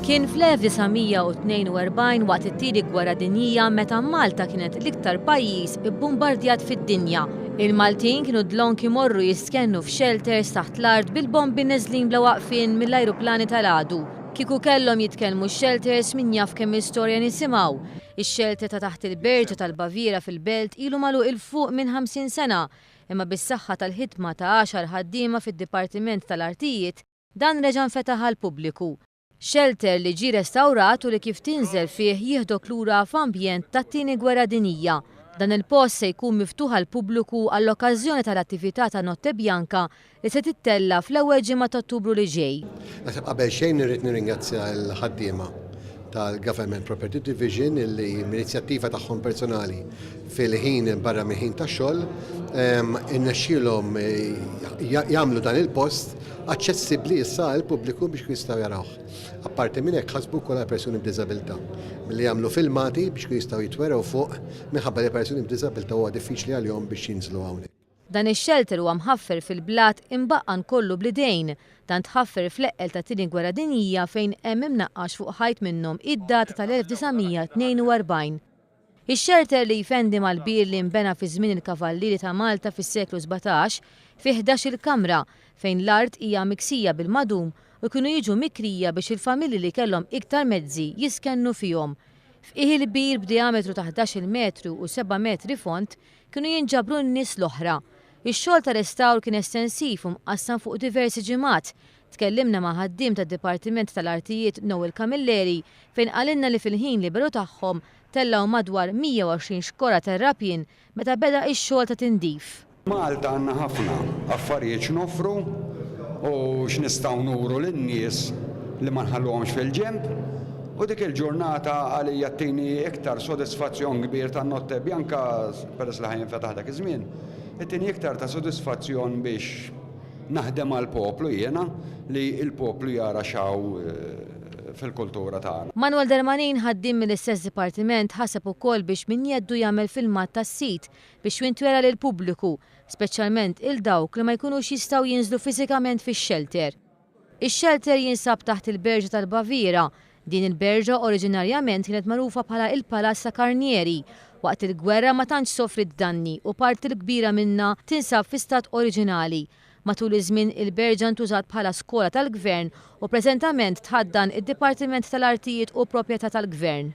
Kien fl-1942 waqt it-tieni Gwerra Dinjija meta Malta kienet l-iktar pajjiż ibbombardjat fid-dinja. Il-Maltin kienu dlonki morru jiskennu f'shelters taħt l-art bil-bombi neżlin bla waqfien mill-ajruplani tal-għadu. Kieku kellhom jitkellmu x-shelters min jaf kemm istorja nisimgħu. Ix-shelter ta' taħt il-Berġa tal-Baviera fil-belt ilu magħluq il-fuq minn 50 sena, imma bis-saħħa tal-ħidma ta' 10 ħaddiema fid-Dipartiment tal-Artijiet.Dan reġa' infetaħ għall-pubbliku. Shelter li ġie rrestawrat u li kif tinżel fih jieħdok lura f'ambjent tat-tieni Gwerra Dinjija. Dan il-post se jkun miftuħ għall-pubbliku għall-okkażjoni tal-attività ta' Notte Bjanka li se tittella fl-ewwel ġimgħa ta' Ottubru li ġej. Qabel xejn irrid nirringrazzja l-ħaddiema tal-Government Property Division illi l-inizzjattiva tagħhom personali fil-ħin barra mill-ħin tax-xogħol innexxielhom jagħmlu dan il-post aċċessibbli issa għall-pubbliku biex jistgħu jarawh. Apparti minn hekk ħasbu wkoll għal persuni b'diżabilità milli jagħmlu filmati biex jistgħu jitwerew fuq minħabba li persuni b'diżabilità huwa diffiċli għalihom biex jinżlu hawnhekk. Dan ix-shelter huwa mħaffer fil-blat imbaqqan kollu bl-idejn, dan tħaffer fl-eqqel ta' tieni Gwerra Dinjija fejn hemm imnaqqax fuq ħajt minnhom id-data tal-1942. Ix-shelter li jfendi mal-bir li nbena fi żmien il-Kavallieri ta' Malta fis-seklu 17 fih 11 kamra fejn l-art hija miksija bil-madum u kienu jiġu mikrija biex il-familji li kellhom iktar mezzi jiskennu fihom. F'ih il-bir b'diametru ta' 11 metru u 7 metri font kienu jinġabru n-nies l-oħra. Ix-xogħol ta' restawr kien estensiv u mqassam fuq diversi ġimgħat. Tkellimna ma' ħaddiem tad-Dipartiment tal-Artijiet Kamilleri fejn qalilna li fil-ħin liberu tagħhom tellaw madwar 120 xkora terrapjin meta beda x-xogħol ta' tindif. Malta għandna ħafna affarijiet x'noffru u x'nistgħu nuru lin-nies li ma nħalluhomx fil-ġenb. U dik il-ġurnata għalija tini iktar sodisfazzjon kbir ta' Notte Bjanka peress li jinfetaħ dak iż-żmien. It-tieni iktar ta' sodisfazzjon biex naħdem għall-poplu jiena li l-poplu jara xaw fil-kultura tagħna. Manuel Dermanin ħaddiem mill-istess dipartiment ħaseb ukoll biex min jeddu jagħmel filmat tas-sit biex jintwera lil pubbliku, speċjalment il-dawk li ma jkunux jistgħu jinżlu fiżikament fix-shelter. Ix-shelter jinsab taħt il-Berġa tal-Baviera. Din il-Berġa oriġinarjament kienet magħrufa bħala il-Palazz ta' Karnieri. Waqt il-gwerra ma tantx sofrit danni u parti l-kbira minnha tinsab fi stat oriġinali. Matul iż-żmien il-Berġa ntużat bħala skola tal-Gvern u preżentament tħaddan id-Dipartiment tal-Artijiet u Proprjetà tal-Gvern.